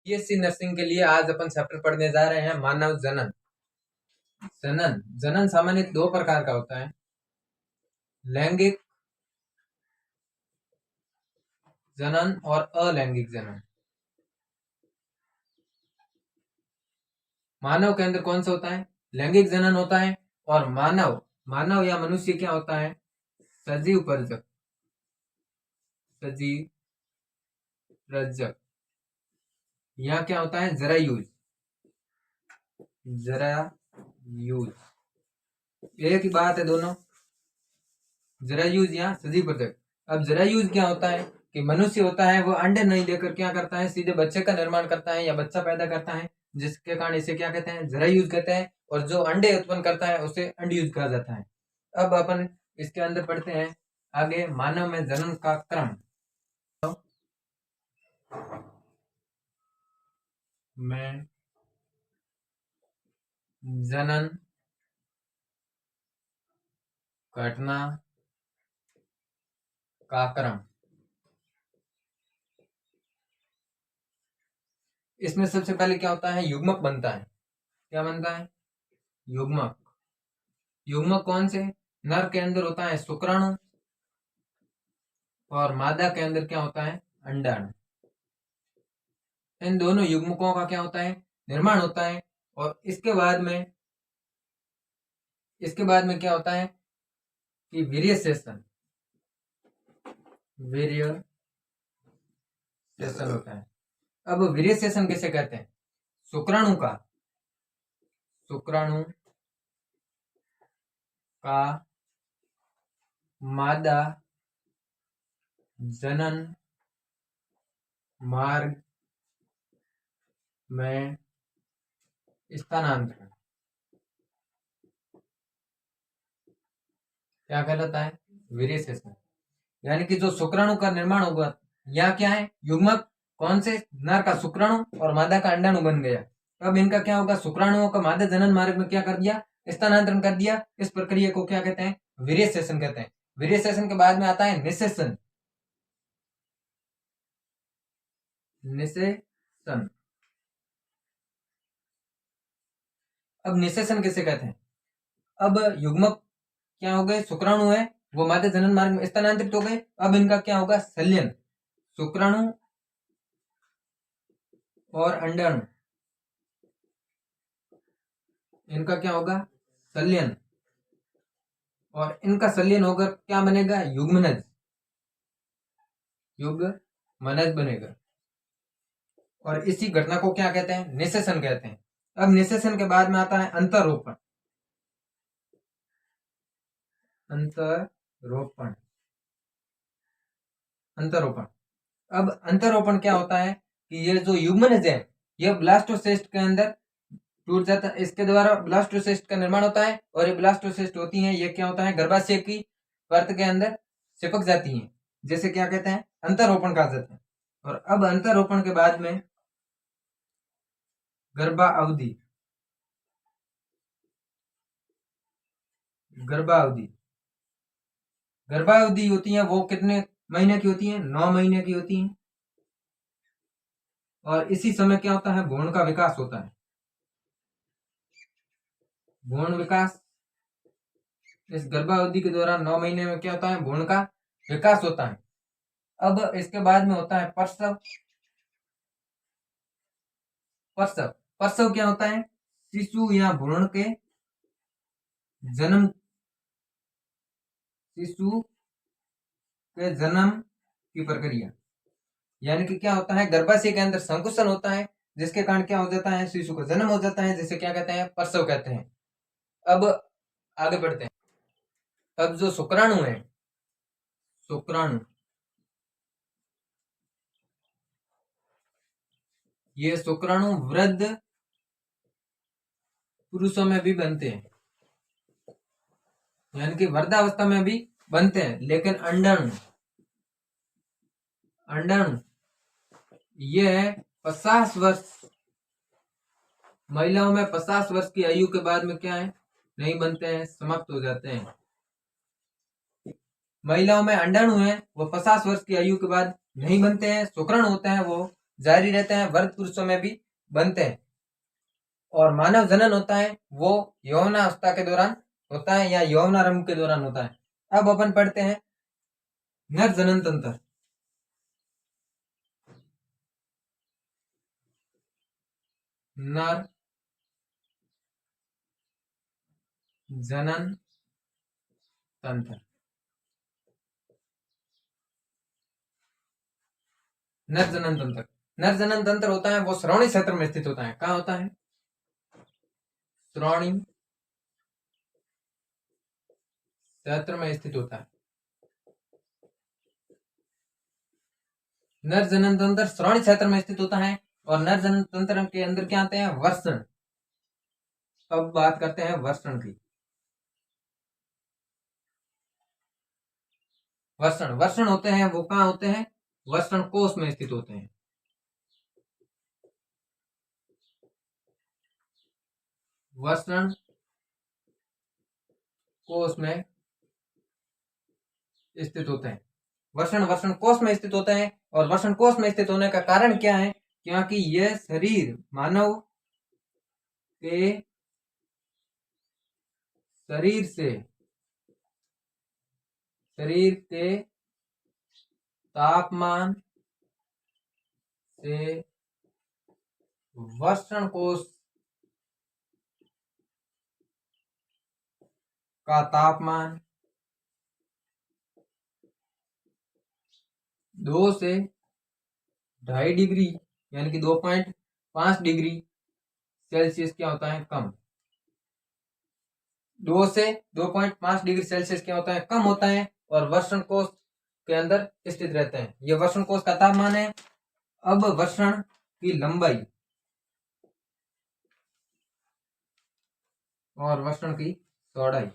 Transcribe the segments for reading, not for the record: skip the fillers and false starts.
BSc nursing के लिए आज अपन चैप्टर पढ़ने जा रहे हैं मानव जनन। जनन जनन सामान्य दो प्रकार का होता है, लैंगिक जनन और अलैंगिक जनन। मानव के अंदर कौन सा होता है? लैंगिक जनन होता है। और मानव मानव या मनुष्य क्या होता है? सजीव प्रजक। सजीव प्रजक। यहाँ क्या होता है? जरायुज। जरायुज एक ही बात है दोनों, जरायुज या सजीव प्रजक। अब जरायुज क्या होता है कि मनुष्य होता है वो अंडे नहीं लेकर क्या करता है, सीधे बच्चे का निर्माण करता है या बच्चा पैदा करता है, जिसके कारण इसे क्या कहते हैं? जरायुज कहते हैं। और जो अंडे उत्पन्न करता है उसे अंडयुज कहा जाता है। अब अपन इसके अंदर पढ़ते हैं आगे, मानव में जनन का क्रम। में जनन घटना का क्रम। इसमें सबसे पहले क्या होता है? युग्मक बनता है। क्या बनता है? युग्मक। युग्मक कौन से? नर के अंदर होता है शुक्राणु और मादा के अंदर क्या होता है? अंडाणु। इन दोनों युग्मकों का क्या होता है? निर्माण होता है। और इसके बाद में क्या होता है कि वीर्य सेशन होता है। अब वीर्य सेशन किसे कहते हैं? शुक्राणु का मादा जनन मार्ग में स्थानांतरण क्या कहलाता है? वीर्य सेशन। यानी कि जो शुक्राणु का निर्माण होगा, यहाँ क्या है? युग्मक कौन से? नर का शुक्राणु और मादा का अंडाणु बन गया। अब इनका क्या होगा? शुक्राणुओं का मादा जनन मार्ग में क्या कर दिया? स्थानांतरण कर दिया। इस प्रक्रिया को क्या कहते हैं? वीर्य सेशन कहते हैं। वीर्य सेशन के बाद में आता है निषेचन। निषेचन। अब निषेचन किसे कहते हैं? अब युग्मक क्या हो गए? शुक्राणु है, वो मादा जनन मार्ग में स्थानांतरित हो गए। अब इनका क्या होगा? संलयन। शुक्राणु और अंडाणु, इनका क्या होगा? संलयन। और इनका संलयन होकर क्या बनेगा? युग्मनज। युग्मनज बनेगा। और इसी घटना को क्या कहते हैं? निषेचन कहते हैं। अब निषेचन के बाद में आता है अंतरोपण। अंतरोपण। अब अंतरोपण क्या होता है कि ये जो युग्मनज है ये ब्लास्टोसिस्ट के अंदर टूट जाता है। इसके द्वारा ब्लास्टोसिस्ट का निर्माण होता है। और ये ब्लास्टोसिस्ट होती हैं, ये क्या होता है? गर्भाशय की परत के अंदर चिपक जाती हैं, जैसे क्या कहते हैं? अंतरोपण कहा जाता है। और अब अंतरोपण के बाद में गर्भावधि होती है। वो कितने महीने की होती है? 9 महीने की होती है। और इसी समय क्या होता है? भ्रूण का विकास होता है। भ्रूण विकास इस गर्भावधि के दौरान 9 महीने में क्या होता है? भ्रूण का विकास होता है। अब इसके बाद में होता है प्रसव। प्रसव क्या होता है? शिशु या भ्रूण के जन्म की प्रक्रिया। यानी कि क्या होता है? गर्भाशय के अंदर संकुचन होता है, जिसके कारण क्या हो जाता है? शिशु का जन्म हो जाता है, जिसे क्या कहते हैं? प्रसव कहते हैं। अब आगे बढ़ते हैं। अब जो शुक्राणु है, ये शुक्राणु वृद्ध पुरुषों में भी बनते हैं, यानी कि वृद्धावस्था में भी बनते हैं। लेकिन अंडाणु ये 50 वर्ष, महिलाओं में 50 वर्ष की आयु के बाद में क्या है? नहीं बनते हैं, समाप्त हो जाते हैं। महिलाओं में अंडाणु है वो 50 वर्ष की आयु के बाद नहीं बनते हैं। शुक्राणु होते हैं वो जारी रहते हैं, वृद्ध पुरुषों में भी बनते हैं। और मानव जनन होता है वो यौवनावस्था के दौरान होता है या यौवनारंभ के दौरान होता है। अब अपन पढ़ते हैं नर जनन तंत्र। नर जनन तंत्र। नर जनन तंत्र, नर जनन तंत्र होता है वो श्रोणि क्षेत्र में स्थित होता है। कहाँ होता है? श्रोणि क्षेत्र में स्थित होता है। नर जनन तंत्र श्रोणि क्षेत्र में स्थित होता है। और नर जनन तंत्र के अंदर क्या आते हैं? वर्षण। अब बात करते हैं वर्षण की। वर्षण, वर्षण होते हैं वो कहाँ होते हैं? वर्षण कोश में स्थित होते हैं। वर्षण कोश में स्थित होते हैं। वर्षण वर्षण कोश में स्थित होते हैं। और वर्षण कोश में स्थित होने का कारण क्या है? क्योंकि यह शरीर मानव के शरीर के तापमान से वर्षण कोश का तापमान 2 से 2.5 डिग्री यानी कि 2.5 डिग्री सेल्सियस क्या होता है? कम। 2 से 2.5 डिग्री सेल्सियस क्या होता है? कम होता है। और वर्षण कोश के अंदर स्थित रहते हैं। यह वर्षण कोश का तापमान है। अब वर्षण की लंबाई और वर्षण की चौड़ाई।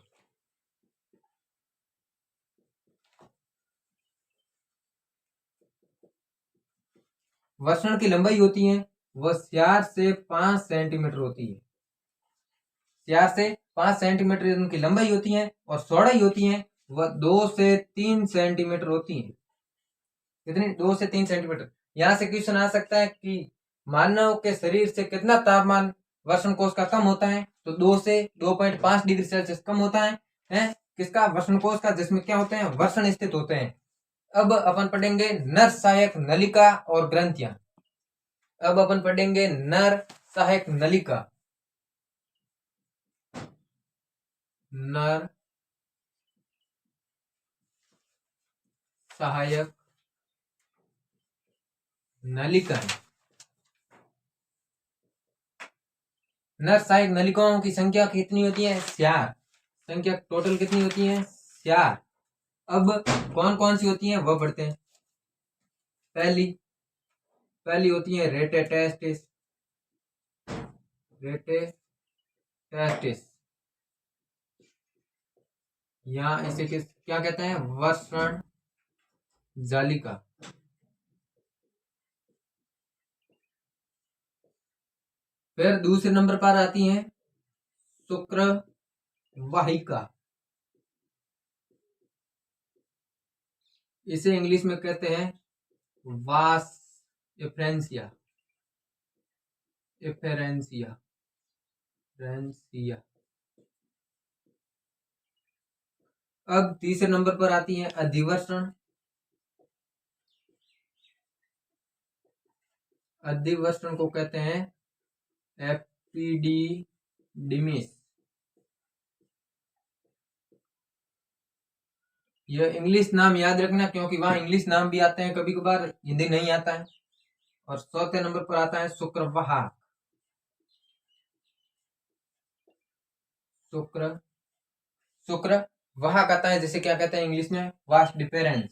वर्षण की लंबाई होती है वह 4 से 5 सेंटीमीटर होती है। 4 से 5 सेंटीमीटर उनकी लंबाई होती है। और चौड़ाई होती है वह 2 से 3 सेंटीमीटर होती है। कितनी? 2 से 3 सेंटीमीटर। यहाँ से क्वेश्चन आ सकता है कि मानव के शरीर से कितना तापमान वर्षण कोश का कम होता है? तो 2 से 2.5 डिग्री सेल्सियस कम होता है किसका? वर्षण कोश का, जिसमें क्या होते हैं? वर्षण स्थित होते हैं। अब अपन पढ़ेंगे नर सहायक नलिका और ग्रंथियां। अब अपन पढ़ेंगे नर सहायक नलिका। नर सहायक नलिकाएं। नर सहायक नलिकाओं की संख्या कितनी होती है? 4। संख्या टोटल कितनी होती है? 4। अब कौन कौन सी होती है वह पढ़ते हैं। पहली होती है रेटेटेस्टिस। रेटेटेस्टिस या इसे क्या कहते हैं? वर्षण जालिका। फिर दूसरे नंबर पर आती है शुक्र वाहिका। इसे इंग्लिश में कहते हैं वास एफरेंसिया। एफरेंसिया। अब तीसरे नंबर पर आती है अधिवर्षण। अधिवर्षण को कहते हैं एपिडिडिमिस। यह इंग्लिश नाम याद रखना क्योंकि वहां इंग्लिश नाम भी आते हैं कभी कभार, हिंदी नहीं आता है। और चौथे नंबर पर आता है शुक्रवाहक। शुक्रवाहक आता है जिसे क्या कहते हैं इंग्लिश में? Vas deferens.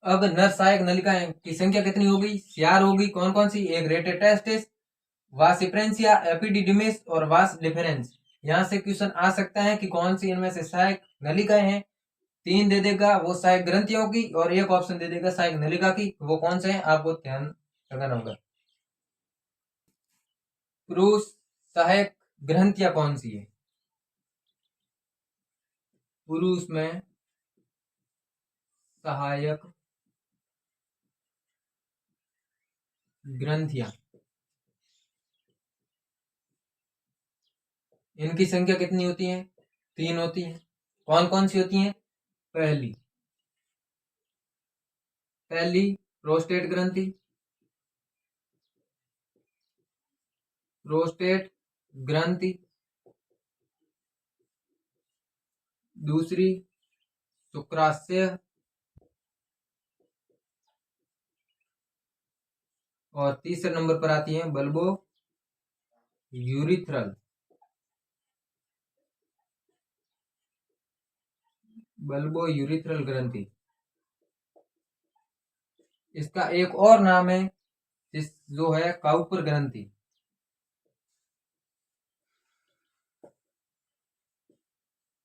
अब नर सहायक नलिका की संख्या कितनी होगी? 4 होगी। कौन कौन सी? एक रेटेटेस्टिस, वास एफरेंसिया, एपिडिडिमिस और वास डिफरेंस। यहां से क्वेश्चन आ सकता है कि कौन सी इनमें से सहायक नलिकाएं हैं। 3 दे देगा वो सहायक ग्रंथियों की और एक ऑप्शन दे देगा सहायक नलिका की। वो कौन से हैं आपको ध्यान रखना होगा। पुरुष सहायक ग्रंथियां कौन सी है? पुरुष में सहायक ग्रंथियां, इनकी संख्या कितनी होती है? 3 होती है। कौन कौन सी होती हैं? पहली प्रोस्टेट ग्रंथि, प्रोस्टेट ग्रंथि। दूसरी शुक्राशय, और तीसरे नंबर पर आती है बल्बो यूरिथ्रल, बल्बो यूरिथ्रल ग्रंथि। इसका एक और नाम है जो है काउपर ग्रंथि।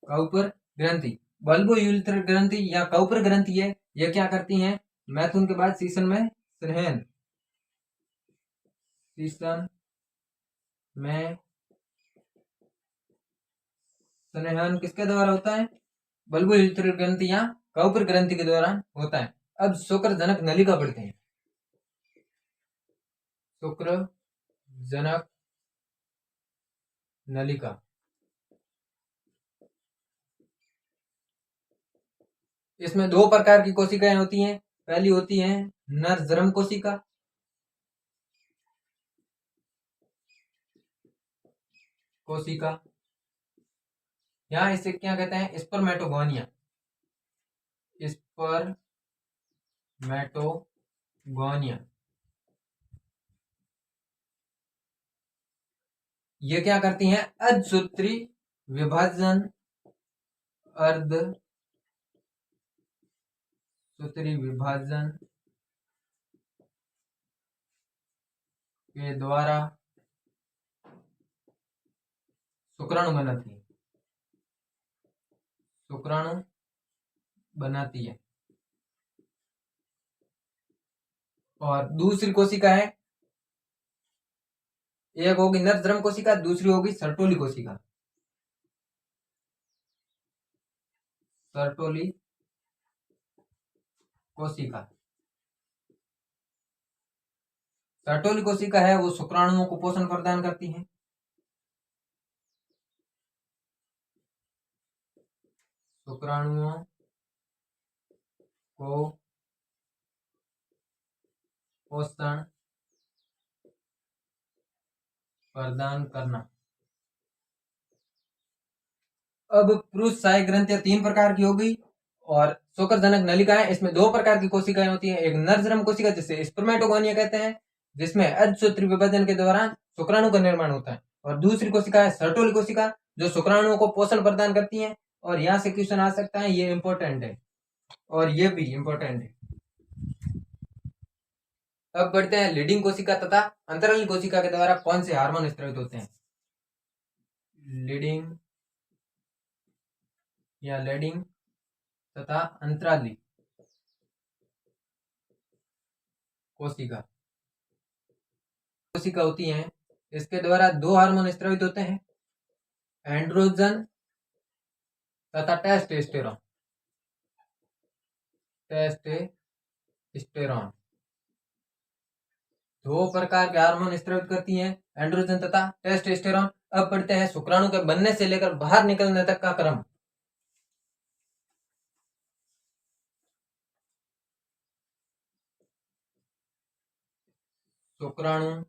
काउपर ग्रंथि, बल्बो यूरिथ्रल ग्रंथि या काउपर ग्रंथि है। ये क्या करती हैं? मैथुन के बाद सीसन में संहन, सीसन में संहन किसके द्वारा होता है? बल्बो यूरिथ्रल ग्रंथि या काउपर ग्रंथि के द्वारा होता है। अब शुक्र जनक नलिका पढ़ते हैं। शुक्र जनक नलिका, इसमें 2 प्रकार की कोशिकाएं होती हैं। पहली होती है नरजरम कोशिका, यहाँ इसे क्या कहते हैं? Spermatogonia, spermatogonia. ये क्या करती हैं? अर्धसूत्री विभाजन, अर्धसूत्री विभाजन के द्वारा शुक्राणु बनाती है। और दूसरी कोशिका है, एक होगी नरजरम कोशिका, दूसरी होगी सर्टोली कोशिका। सर्टोली कोशिका, सर्टोली कोशिका है वो शुक्राणुओं को पोषण प्रदान करती है। शुक्राणुओं को पोषण प्रदान करना। अब पुरुष सहायक ग्रंथियां 3 प्रकार की होगी और शुक्रजनक नलिकाएं, इसमें 2 प्रकार की कोशिकाएं होती हैं। एक नरजरम कोशिका जिसे स्पर्मेटोगोनिया कहते हैं, जिसमें अर्धसूत्री विभाजन के दौरान शुक्राणु का निर्माण होता है। और दूसरी कोशिका है सर्टोली कोशिका, जो शुक्राणुओं को पोषण प्रदान करती है। और यहाँ से क्वेश्चन आ सकता है, ये इंपॉर्टेंट है और ये भी इंपॉर्टेंट है। अब बढ़ते हैं लीडिंग कोशिका तथा अंतराली कोशिका के द्वारा कौन से हार्मोन स्रावित होते हैं। लीडिंग या लीडिंग तथा अंतराली कोशिका होती हैं, इसके द्वारा 2 हार्मोन स्रावित होते हैं, एंड्रोजन तथा टेस्टोस्टेरोन। टेस्टोस्टेरोन 2 प्रकार के हार्मोन स्रावित करती हैं, एंड्रोजन तथा टेस्टोस्टेरोन। अब पढ़ते हैं शुक्राणु के बनने से लेकर बाहर निकलने तक का क्रम। शुक्राणु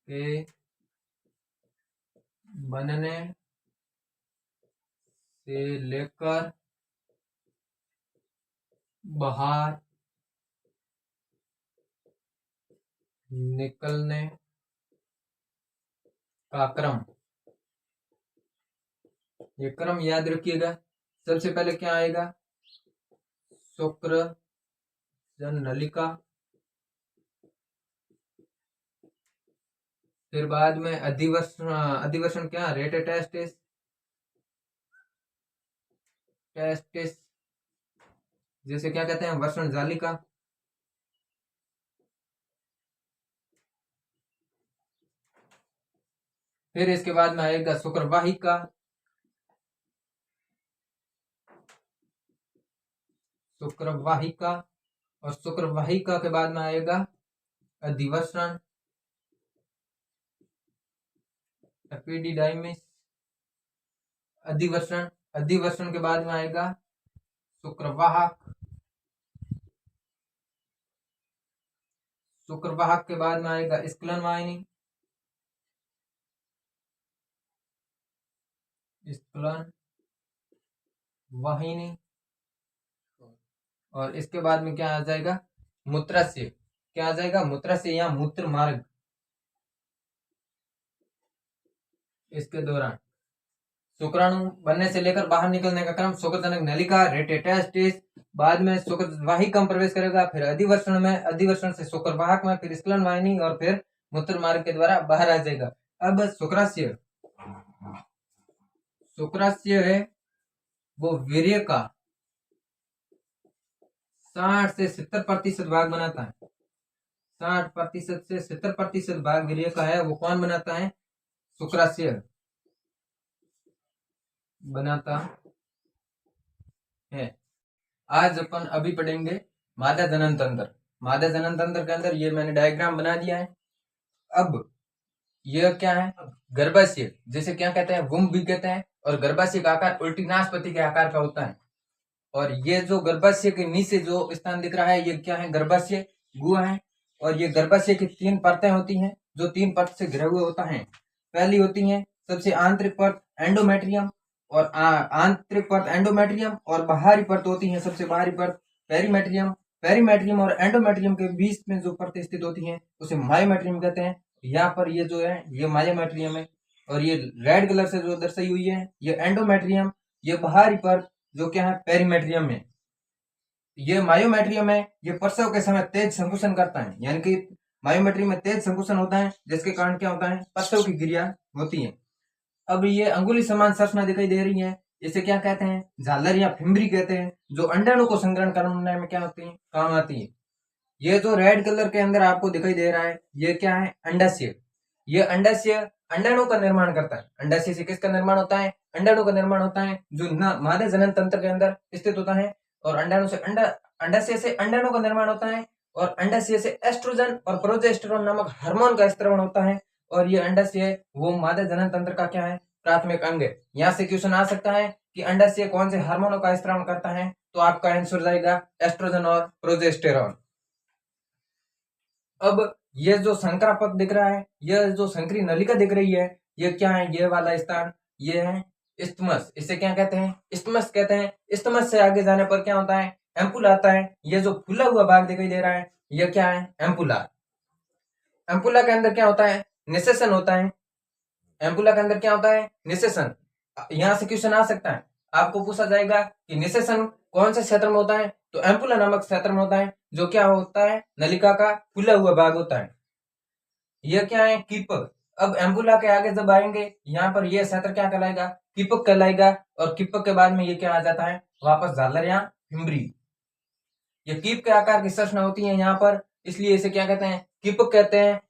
के बनने से लेकर बाहर निकलने का क्रम, ये क्रम याद रखिएगा। सबसे पहले क्या आएगा? शुक्रजन नलिका, फिर बाद में अधिवसन क्या? रेटेटेस्टिस, जैसे क्या कहते हैं? वसन जालिका। फिर इसके बाद में आएगा शुक्रवाहिका, शुक्रवाहिका, और शुक्रवाहिका के बाद में आएगा अधिवसन, एपिडिडाइमिस, अधिवसन, अधिवसन के बाद में आएगा शुक्रवाहक, शुक्रवाहक के बाद में आएगा स्क्लन वाहिनी, स्क्लन वाहिनी, और इसके बाद में क्या आ जाएगा मूत्राशय, क्या आ जाएगा मूत्राशय या मूत्र मार्ग। इसके दौरान शुक्राणु बनने से लेकर बाहर निकलने का क्रम शुक्रजनक नलिका, रेटेटेस्टिस, बाद में शुक्रवाहिका में प्रवेश करेगा, फिर अधिवसन में, अधिवसन से शुक्रवाहक में, फिर स्क्लन वाहिनी और फिर मूत्र मार्ग के द्वारा बाहर आ जाएगा। अब शुक्राशय, शुक्राशय है वो वीर्य का 60 से 70% भाग बनाता है, 60% से 70% भाग वीर्य का है वो कौन बनाता है, शुक्राशय बनाता है। आज अपन अभी पढ़ेंगे मादा जनन तंत्र। मादा जनन तंत्र के अंदर ये मैंने डायग्राम बना दिया है। अब यह क्या है, गर्भाशय, जैसे क्या कहते हैं वुम्ब भी कहते हैं, और गर्भाशय का आकार उल्टी नाशपति के आकार का होता है। और ये जो गर्भाशय के नीचे जो स्थान दिख रहा है ये क्या है, गर्भाशय गुहा है। और ये गर्भाशय की 3 परतें होती हैं जो 3 परत से घिरे हुए होता है। पहली होती है सबसे आंतरिक परत एंडोमेट्रियम, और आंतरिक परत एंडोमेट्रियम, और बाहरी परत होती है सबसे बाहरी परत पेरीमेट्रियम। पेरीमेट्रियम और एंडोमेट्रियम के बीच में जो परतें स्थित होती हैं उसे मायोमेट्रियम कहते हैं। यहाँ पर ये जो है ये मायोमेट्रियम है, और ये रेड कलर से जो दर्शाई हुई है ये एंडोमेट्रियम, ये बाहरी परत जो क्या है पेरीमेट्रियम में। ये मायोमेट्रियम है, ये प्रसव के समय तेज संकुचन करता है, यानी कि मायोमेट्रियम में तेज संकुचन होता है जिसके कारण क्या होता है, प्रसव की क्रिया होती है। अब ये अंगुली समान संरचना दिखाई दे रही है, इसे क्या कहते हैं, झालर या फिम्बरी कहते हैं, जो अंडाणु को संग्रहण करने में क्या होती है, काम आती है। ये जो रेड कलर के अंदर आपको दिखाई दे रहा है ये क्या है, अंडाशय। ये अंडाशय अंडाणु का निर्माण करता है। अंडाशय से किसका निर्माण होता है, अंडाणु का निर्माण होता है, जो मादा जनन तंत्र के अंदर स्थित होता है। और अंडाणु से अंडाशय से अंडाणु का निर्माण होता है, और अंडाशय से एस्ट्रोजन और प्रोजेस्टेरोन नामक हार्मोन का स्त्रवण होता है। और ये अंडाशय वो मादा जनन तंत्र का क्या है, प्राथमिक अंग है। यहाँ से क्वेश्चन आ सकता है कि अंडाशय कौन से हार्मोनों का स्त्रवण करता है, तो आपका आंसर जाएगा एस्ट्रोजन और प्रोजेस्टेरोन। अब ये जो संकरा पथ दिख रहा है, यह जो संकरी नलिका दिख रही है, ये क्या है, ये वाला स्थान ये है इस्थमस। इसे क्या कहते हैं, इस्थमस कहते हैं। इस्थमस से आगे जाने पर क्या होता है, एम्पुला आता है। ये जो फूला हुआ भाग दिखाई दे रहा है ये क्या है, एम्पुला। एम्पुला के अंदर क्या होता है, निसेसन होता है। एम्पुला के अंदर क्या होता है, निसेसन। यहां से क्वेश्चन आ सकता है, आपको पूछा जाएगा कि निसेसन कौन से क्षेत्र में होता है, तो एम्पुला नामक क्षेत्र में होता है, जो क्या होता है, नलिका का फूला हुआ भाग होता है। यह क्या है, कीपक। अब एम्पुला के आगे जब आएंगे यहाँ पर यह क्षेत्र क्या कहलाएगा, कीपक कहलाएगा। और कीपक के बाद में ये क्या आ जाता है, वापस झालर या फिम्बरी। ये कीप के आकार की संरचना होती है यहाँ पर, इसलिए इसे क्या कहते हैं, कीपक कहते हैं।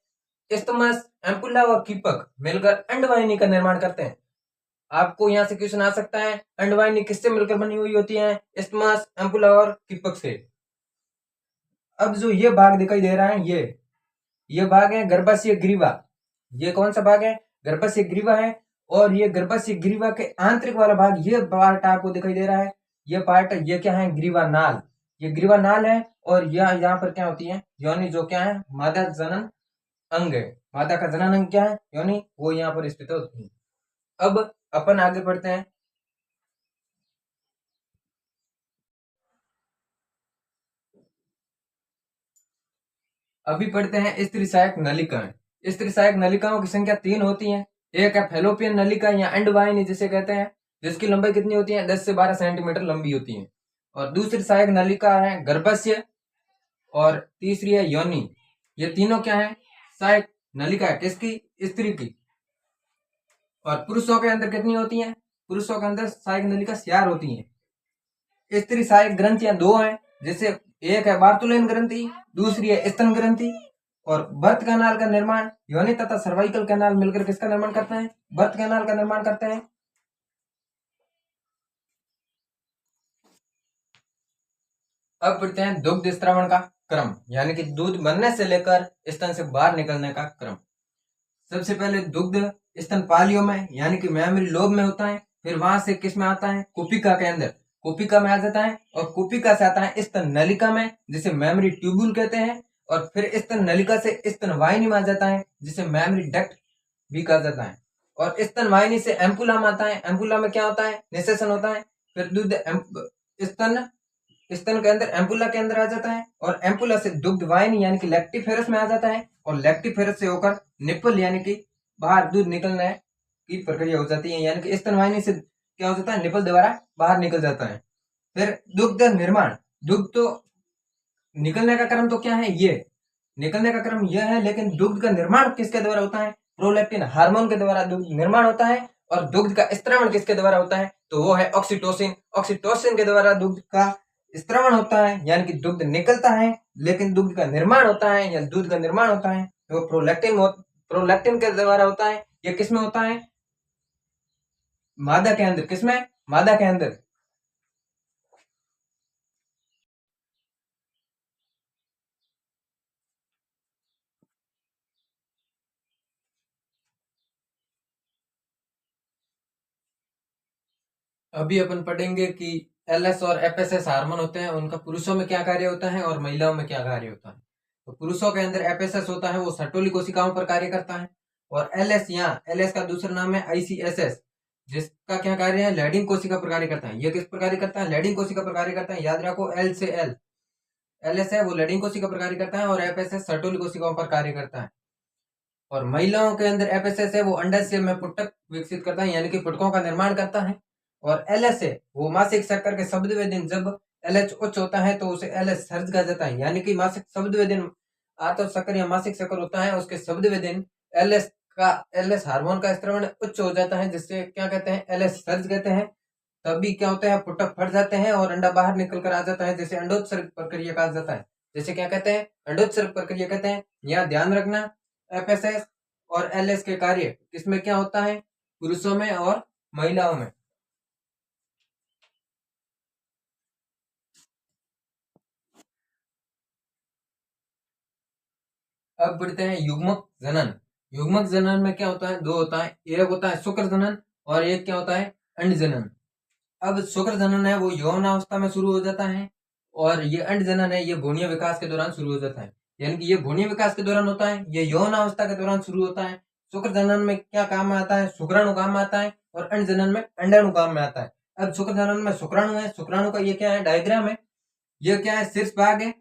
इस्थमस, एम्पुला और कीपक मिलकर अंडवाहिनी का निर्माण करते हैं। आपको यहाँ से क्वेश्चन आ सकता है, अंडवाहिनी किससे मिलकर बनी हुई होती है, इस्थमस, एम्पुला और कीपक से। अब जो ये भाग दिखाई दे रहा है ये भाग है गर्भाशय ग्रीवा। ये कौन सा भाग है, गर्भाशय ग्रीवा है। और ये गर्भाशय ग्रीवा के आंतरिक वाला भाग, ये पार्ट आपको दिखाई दे रहा है, ये पार्ट ये क्या है, ग्रीवा नाल। ये ग्रीवा नाल है। और यह यहाँ पर क्या होती है, योनि, जो क्या है, मादा जनन अंग है। मादा का जनन अंग क्या है, योनि, वो यहाँ पर स्थित होती है। अब अपन आगे बढ़ते हैं। अभी पढ़ते हैं स्त्री सहायक नलिकाएं। स्त्री सहायक नलिकाओं की संख्या 3 होती है। एक है फैलोपियन नलिका या एंडवाहिनी जिसे कहते हैं, जिसकी लंबाई कितनी होती है, 10 से 12 सेंटीमीटर लंबी होती है। और दूसरी सहायक नलिका है गर्भाशय, और तीसरी है योनि। ये तीनों क्या है, सहायक नलिका है, किसकी, स्त्री की। और पुरुषों के अंदर कितनी होती है, पुरुषों के अंदर सहायक नलिका 4 होती है। स्त्री सहायक ग्रंथियां 2 हैं, जैसे एक है बार्तुलेन ग्रंथि, दूसरी है स्तन ग्रंथि। और बर्थ कैनाल का निर्माण योनि तथा सर्वाइकल कैनाल मिलकर किसका निर्माण करते हैं, बर्थ कैनाल का निर्माण करते हैं। अब पढ़ते हैं दुग्ध स्त्रावण का क्रम, यानी कि दूध बनने से लेकर स्तन से बाहर निकलने का क्रम। सबसे पहले दुग्ध स्तनपालियों में यानी कि मेमोरी लोब में होता है, फिर वहां से किस में आता है, कुपिका के अंदर, कुपिका में आ जाता है, और कुपिका से आता है स्तन नलिका में जिसे मेमोरी ट्यूब्यूल कहते हैं, और फिर स्तन नलिका से स्तन वाहिनी में आ जाता है जिसे मेमोरी डक्ट भी कहा जाता है, और स्तन वाहिनी से एम्पुला में आता है। एम्पुला में क्या होता है, निषेचन होता है। फिर दूध स्तन स्तन के अंदर एम्पुला के अंदर आ जाता है, और एम्पुला से दुग्ध वाहिनी यानी कि लैक्टिफेरस में आ जाता है, और लैक्टिफेरस से होकर निप्पल यानी कि बाहर दूध निकलने की प्रक्रिया हो जाती है, यानी कि स्तन वाहिनी से क्या हो जाता है, निप्पल द्वारा बाहर निकल जाता है। फिर दुग्ध निर्माण, दुग्ध तो निकलने का क्रम तो क्या है, ये निकलने का क्रम यह है, लेकिन दुग्ध का निर्माण किसके द्वारा होता है, प्रोलैक्टिन हार्मोन के द्वारा दुग्ध निर्माण होता है। और दुग्ध का स्त्रवण किसके द्वारा होता है, तो वो है ऑक्सीटोसिन। ऑक्सीटोसिन के द्वारा दुग्ध का स्त्रवण होता है, यानी कि दुग्ध निकलता है, लेकिन दुग्ध का निर्माण होता है या दूध का निर्माण होता है वो प्रोलैक्टिन के द्वारा होता है। ये किसमें होता है, मादा के अंदर, किसमें, मादा के अंदर। अभी अपन पढ़ेंगे कि एलएस और एफएसएस हार्मोन होते हैं, उनका पुरुषों में क्या कार्य होता है और महिलाओं में क्या कार्य होता है। तो पुरुषों के अंदर एफएसएस होता है, वो सर्टोली कोशिकाओं पर कार्य करता है, और एलएस, यहाँ एलएस का दूसरा नाम है आईसीएसएस, जिसका क्या कार्य है, लैडिंग कोशिका पर कार्य करता है। ये किस पर कार्य करता है, लैडिंग कोशिका पर कार्य करता है। याद रखो, एल से एल, एलएस है वो लैडिंग कोशिका पर कार्य करता है, और एफएसएस सर्टोली कोशिकाओं पर कार्य करता है। और महिलाओं के अंदर एफएसएस है वो अंडाशय में पुटक विकसित करता है, यानी कि पुटकों का निर्माण करता है। और एलएस है वो मासिक चक्कर के शब्दवे दिन, जब एलएच उच्च होता है तो उसे एलएस सर्ज कहा जाता है, यानी कि मासिक शब्दवे दिन आतव चक्कर या मासिक चक्कर होता है, उसके शब्दवे दिन एलएस हार्मोन का स्त्रवण उच्च हो जाता है, जिससे क्या कहते हैं, एलएस सर्ज कहते हैं। तभी क्या होता है, पुटक फट जाते हैं और अंडा बाहर निकल कर आ जाता है, जैसे अंडोत्सर्ग प्रक्रिया कहा जाता है। जैसे क्या कहते हैं, अंडोत्सर्ग प्रक्रिया कहते हैं। यहाँ ध्यान रखना, एफएसएस और एलएस के कार्य किसमें क्या होता है, पुरुषों में और महिलाओं में। अब बढ़ते हैं युग्मक जनन। युग्मक जनन में क्या होता है, दो होता है, एक होता है शुक्र जनन और एक क्या होता है, अंड जनन। अब शुक्र जनन है वो यौन अवस्था में शुरू हो जाता है, और ये अंड जनन है ये भ्रूणीय विकास के दौरान शुरू हो जाता है, यानी कि ये भ्रूणीय विकास के दौरान होता है, ये यौन अवस्था के दौरान शुरू होता है। शुक्र जनन में क्या काम में आता है, शुक्राणु काम में आता है, और अंड जनन में अंडाणु काम में आता है। अब शुक्र जनन में शुक्राणु है, शुक्राणु का ये क्या है, डायग्राम है, ये क्या है, शीर्ष भाग है,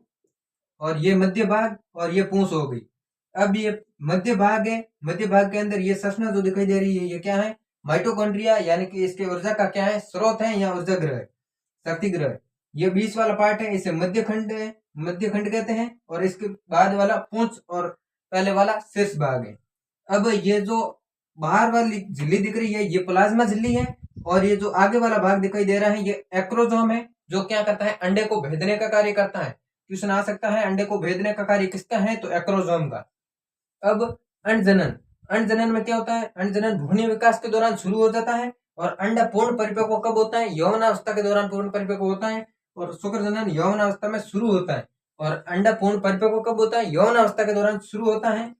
और ये मध्य भाग, और ये पूंछ हो गई। अब ये मध्य भाग है, मध्य भाग के अंदर ये संरचना जो दिखाई दे रही है ये क्या है, माइटोकॉन्ड्रिया, यानी कि इसके ऊर्जा का क्या है, स्रोत है या ऊर्जा ग्रह है, शक्ति ग्रह है। ये बीच वाला पार्ट है, इसे मध्य खंड है, मध्य खंड कहते हैं, और इसके बाद वाला पूंछ और पहले वाला शीर्ष भाग है। अब ये जो बाहर वाली झिल्ली दिख रही है ये प्लाज्मा झिल्ली है, और ये जो आगे वाला भाग दिखाई दे रहा है ये एक्रोजोम है, जो क्या करता है, अंडे को भेदने का कार्य करता है। क्वेश्चन आ सकता है, अंडे को भेदने का कार्य किसका है, तो एक्रोजोम का। अब अंडजनन, अंडजनन में क्या होता है, अंडजनन भ्रूणीय विकास के दौरान शुरू हो जाता है, और अंडा पूर्ण परिपक्व कब होता है, यौवन अवस्था के दौरान पूर्ण परिपक्व होता है, और शुक्र जनन यौवन अवस्था में शुरू होता है। और अंडा पूर्ण परिपक्व कब होता है, यौवन अवस्था के दौरान शुरू होता है,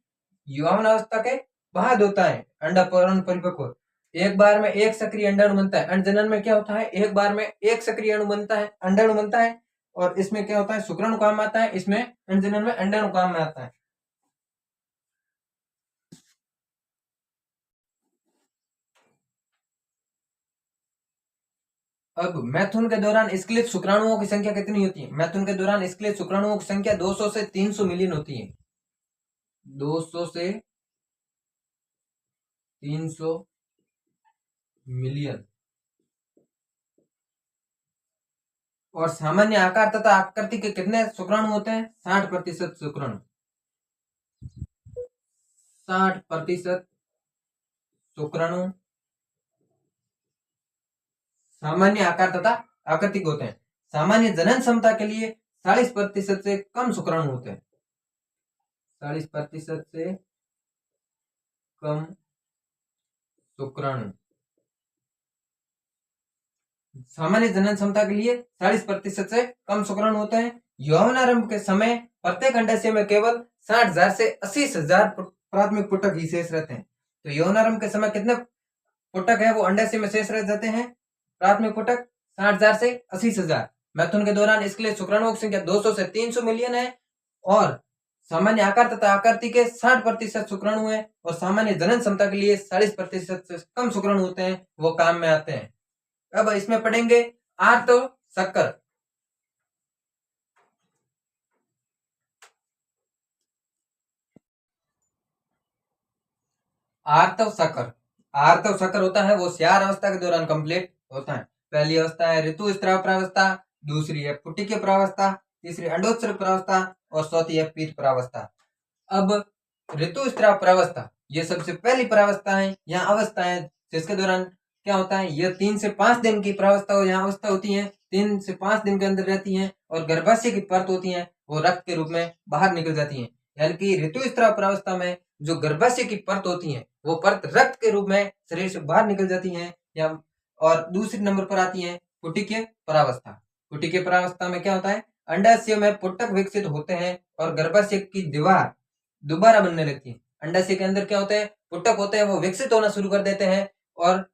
यौवन अवस्था के बाद होता है अंडा पूर्ण परिपक्व। एक बार में एक सक्रिय अंडाणु बनता है, अंडजनन में क्या होता है, एक बार में एक सक्रिय अणु बनता है, अंडाणु बनता है, और इसमें क्या होता है, शुक्राणु काम आता है, इसमें अंडजनन में अंडाणु काम में आता है। अब मैथुन के दौरान स्खलित शुक्राणुओं की संख्या कितनी होती है, मैथुन के दौरान स्खलित शुक्राणुओं की संख्या 200 से 300 मिलियन होती है, 200 से 300 मिलियन। और सामान्य आकार तथा आकृति के कितने शुक्राणु होते हैं, 60% शुक्राणु, 60% शुक्राणु सामान्य आकार तथा आकृति के होते हैं। सामान्य जनन क्षमता के लिए 40% से कम शुक्राणु होते हैं, 40% से कम शुक्राणु सामान्य जनन क्षमता के लिए 40% से कम शुक्राणु होते हैं। यौवनारंभ के समय प्रत्येक अंडाशय में केवल 60,000 से 80,000 प्राथमिक पुटक ही शेष रहते हैं। तो यौवनारंभ के समय कितने पुटक है वो अंडाशय में शेष रह जाते हैं? प्राथमिक पुटक 60,000 से 80,000। मैथुन के दौरान इसके लिए शुक्राणुओं की संख्या 200 से 300 मिलियन है और सामान्य आकार तथा आकृति के 60% शुक्राणु है और सामान्य जनन क्षमता के लिए 40% से कम शुक्राणु होते हैं, वो काम में आते हैं। अब इसमें पढ़ेंगे आर्तव शक्कर। आर्तव शक्कर, आर्तव शक्कर होता है वो स्यार अवस्था के दौरान कंप्लीट होता है। पहली अवस्था है ऋतु स्त्राव प्रावस्था, दूसरी है पुटिकीय प्रावस्था, तीसरी अंडोत्सर्ग प्रावस्था और चौथी है पीत प्रावस्था। अब ऋतु स्त्राव प्रावस्था ये सबसे पहली प्रावस्था है, यहाँ अवस्था है जिसके दौरान क्या होता है, यह 3 से 5 दिन की प्रावस्था यहाँ अवस्था होती है, 3 से 5 दिन के अंदर रहती है और गर्भाशय की परत होती है वो रक्त के रूप में बाहर निकल जाती है। यानी कि ऋतु स्त्राव प्रावस्था में जो गर्भाशय की परत होती है वो परत रक्त के रूप में शरीर से बाहर निकल जाती है। या और दूसरे नंबर पर आती है पुटिकीय प्रावस्था। पुटिकीय प्रावस्था में क्या होता है, अंडाशय में पुटक विकसित होते हैं और गर्भाशय की दीवार दोबारा बनने लगती है। अंडाशय के अंदर क्या होता है, पुटक होते हैं वो विकसित होना शुरू कर देते हैं और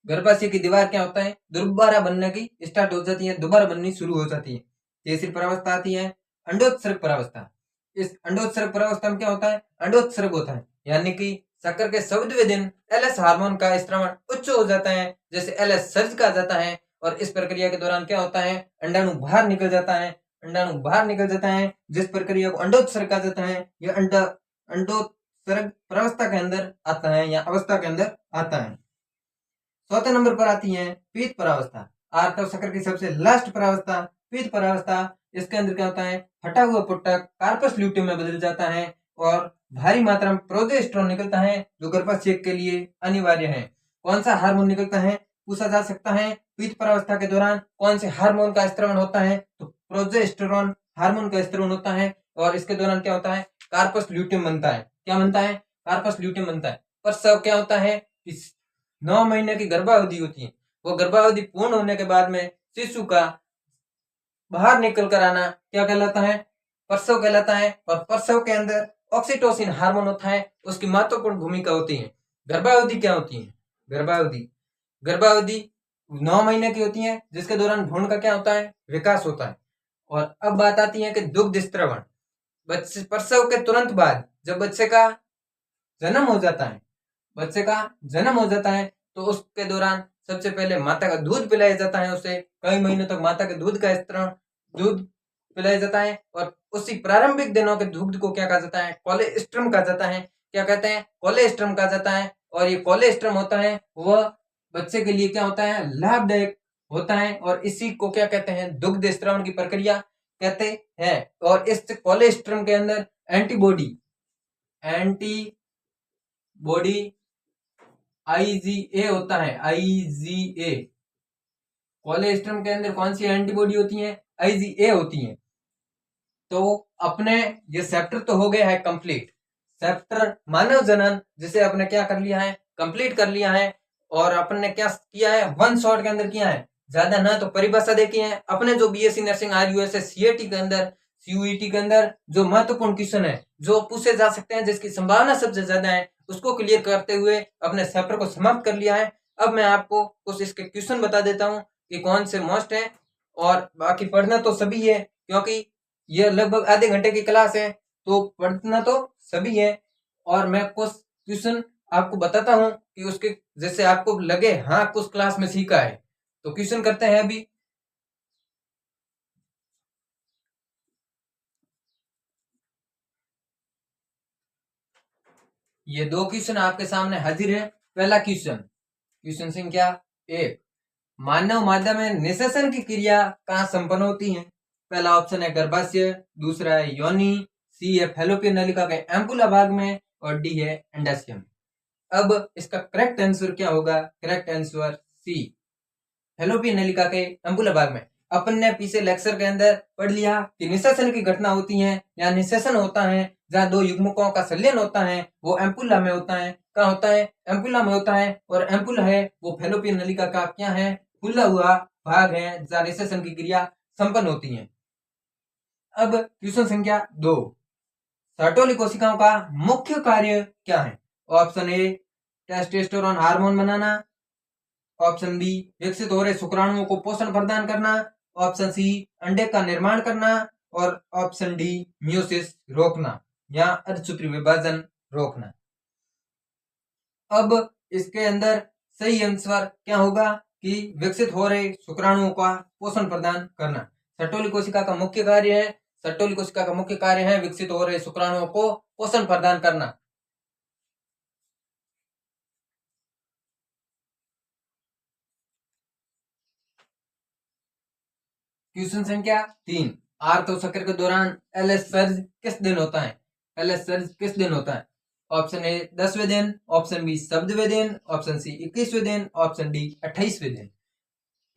गर्भाशय की दीवार क्या होता है, दोबारा बनने की स्टार्ट हो जाती है, दोबारा बननी शुरू हो जाती है। तीसरी प्रावस्था आती है अंडोत्सर्ग प्रावस्था। इस अंडोत्सर्ग प्रावस्था में क्या होता है, अंडोत्सर्ग होता है यानी कि शक्कर के 14वें दिन एलएस हार्मोन का स्रावण उच्च हो जाता है, जैसे एलएस सर्ज कहा जाता है। और इस प्रक्रिया के दौरान क्या होता है, अंडाणु बाहर निकल जाता है, अंडाणु बाहर निकल जाता है, जिस प्रक्रिया को अंडोत्सर्ग कहा जाता है। यह अंडोत्सर्ग प्रावस्था के अंदर आता है या अवस्था के अंदर आता है। चौथे नंबर पर आती है पीत परावस्था, आर्तव शक्कर की सबसे लास्ट परावस्था पीत परावस्था। इसके अंदर क्या होता है, फटा हुआ पुटक कार्पस ल्यूटियम में बदल जाता है और भारी मात्रा में प्रोजेस्टेरोन निकलता है जो गर्भाशय के लिए अनिवार्य है। कौन सा हार्मोन निकलता है पूछा जा सकता है, पीत परावस्था के दौरान कौन से हार्मोन का स्त्रवण होता है, तो प्रोजेस्टेरोन हार्मोन का स्त्रवण होता है। और इसके दौरान क्या होता है, कार्पस ल्यूटियम बनता है। क्या बनता है, कार्पस ल्यूटियम बनता है। पर सब क्या होता है, 9 महीने की गर्भावधि होती है, वो गर्भावधि पूर्ण होने के बाद में शिशु का बाहर निकल कर आना क्या कहलाता है, प्रसव कहलाता है। और प्रसव के अंदर ऑक्सीटोसिन हार्मोन होता है, उसकी महत्वपूर्ण भूमिका होती है। गर्भावधि क्या होती है, गर्भावधि 9 महीने की होती है जिसके दौरान भ्रूण का क्या होता है, विकास होता है। और अब बात आती है कि दुग्ध स्त्रवण। बच्चे प्रसव के तुरंत बाद जब बच्चे का जन्म हो जाता है तो उसके दौरान सबसे पहले माता का दूध पिलाया जाता है, उसे कई महीनों तक माता के दूध पिलाया जाता है। और उसी प्रारंभिक दिनों के दूध को क्या कहा जाता है, कोलेस्ट्रम कहा जाता है। क्या कहते हैं, कोलेस्ट्रम कहा जाता है। और ये कोलेस्ट्रम होता है वह बच्चे के लिए क्या होता है, लाभदायक होता है और इसी को क्या कहते हैं, दुग्ध स्त्रवण की प्रक्रिया कहते हैं। और इस कोलेस्ट्रम के अंदर एंटीबॉडी IgA होता है, IgA। कोलेस्ट्रम के अंदर कौन सी एंटीबॉडी होती है, IgA होती है। तो अपने ये चैप्टर तो हो गया है कंप्लीट, चैप्टर मानव जनन जिसे अपने क्या कर लिया है, कंप्लीट कर लिया है। और अपने क्या किया है, 1 शॉट के अंदर किया है, ज्यादा ना तो परिभाषा देखी है। अपने जो बीएससी नर्सिंग RUSS CAT के अंदर CUET के अंदर जो महत्वपूर्ण क्वेश्चन है जो पूछे जा सकते हैं, जिसकी संभावना सबसे ज्यादा है, उसको क्लियर करते हुए अपने चैप्टर को समाप्त कर लिया है। अब मैं आपको कुछ इसके क्वेश्चन बता देता हूँ कि कौन से मोस्ट है। और बाकी पढ़ना तो सभी है क्योंकि ये लगभग आधे घंटे की क्लास है, तो पढ़ना तो सभी है। और मैं कुछ क्वेश्चन आपको बताता हूँ कि उसके जैसे आपको लगे हाँ कुछ क्लास में सीखा है। तो क्वेश्चन करते हैं अभी। ये 2 क्वेश्चन आपके सामने हाजिर है। पहला क्वेश्चन संख्या 1, मानव मादा में निषेचन की क्रिया कहाँ संपन्न होती है। पहला ऑप्शन है गर्भाशय, दूसरा है योनि, सी है फैलोपियन नलिका के एम्पुला भाग में और डी है अंडाशय में। अब इसका करेक्ट आंसर क्या होगा, करेक्ट आंसर सी, फैलोपियन नलिका के एम्पुला भाग में। अपन ने पीछे लेक्चर के अंदर पढ़ लिया कि निषेचन की घटना होती है या निषेचन होता है जहाँ 2 युग्मकों का संलयन होता है, वो एम्पुला में होता है। कहाँ होता है, एम्पुला में होता है। और एम्पुला है वो फैलोपियन नलिका का क्या है, खुला हुआ भाग है जहाँ निषेचन की क्रिया संपन्न होती है। अब क्वेश्चन संख्या 2, सर्टोली कोशिकाओं का मुख्य कार्य क्या है? ऑप्शन ए टेस्टोस्टेरोन हार्मोन बनाना, ऑप्शन बी विकसित हो रहे शुक्राणुओं को पोषण प्रदान करना, ऑप्शन सी अंडे का निर्माण करना और ऑप्शन डी मियोसिस रोकना या अर्धसूत्री विभाजन रोकना। अब इसके अंदर सही आंसर क्या होगा कि विकसित हो रहे शुक्राणुओं का पोषण प्रदान करना। सर्टोली कोशिका का मुख्य कार्य है, सर्टोली कोशिका का मुख्य कार्य है विकसित हो रहे शुक्राणुओं को पोषण प्रदान करना। क्वेश्चन संख्या 3, आर्तोचक्र के दौरान एलएस सर्ज किस दिन होता है? एलएस सर्ज किस दिन होता है? ऑप्शन ए 10वें दिन, ऑप्शन बी 7वें दिन, ऑप्शन सी 21वें दिन, ऑप्शन डी 28वें दिन।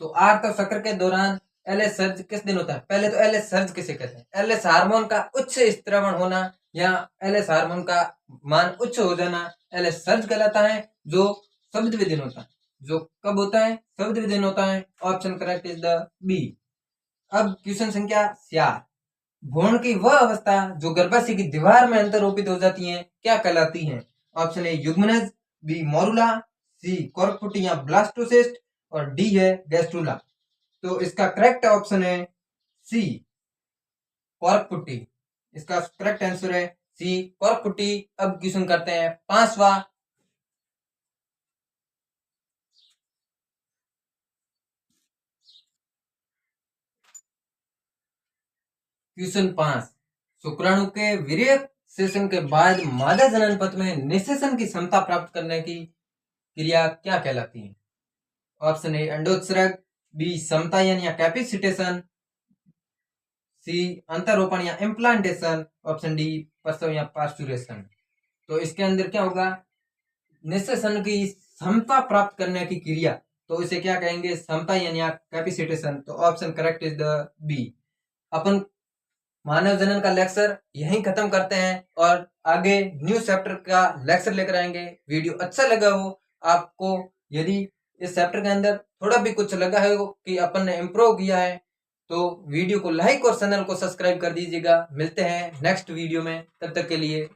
तो आर्तचक्र के दौरान एलएस सर्ज किस दिन होता है? पहले तो एलएस सर्ज किसे कहते हैं? एलएस हार्मोन का उच्च स्त्रवण होना या एलएस हार्मोन का मान उच्च हो जाना एलएस सर्ज कहलाता है, जो 7वें दिन होता है। जो कब होता है? 7वें दिन होता है। Option correct is the B. अब क्वेश्चन संख्या 4, भ्रूण की वह अवस्था जो गर्भाशय की दीवार में अंतरोपित हो जाती है क्या कहलाती है? ऑप्शन ए युग्मनज, बी मोरुला, सी कॉर्कपुटी या ब्लास्टोसिस्ट और डी है गैस्ट्रुला। तो इसका करेक्ट ऑप्शन है सी कॉर्कपुटी। इसका करेक्ट आंसर है सी कॉर्कपुटी। अब क्वेश्चन करते हैं 5वां। क्वेश्चन 5, शुक्राणु के वीर्य सेचन के बाद मादा जनन पथ में निषेचन की क्षमता प्राप्त करने की क्रिया क्या कहलाती है? ऑप्शन ए अंडोत्सर्ग, बी समतायन या कैपिसिटेशन, सी अंतरोपण या इम्प्लांटेशन, ऑप्शन डी प्रसव या पार्चुरेशन। तो इसके अंदर क्या होगा? निषेचन की क्षमता प्राप्त करने की क्रिया, तो इसे क्या कहेंगे? समतायन या कैपिसिटेशन। तो option correct is the B. अपन मानव जनन का लेक्चर यहीं खत्म करते हैं और आगे न्यू चैप्टर का लेक्चर लेकर आएंगे। वीडियो अच्छा लगा हो आपको, यदि इस चैप्टर के अंदर थोड़ा भी कुछ लगा है कि अपन ने इम्प्रूव किया है, तो वीडियो को लाइक और चैनल को सब्सक्राइब कर दीजिएगा। मिलते हैं नेक्स्ट वीडियो में, तब तक के लिए।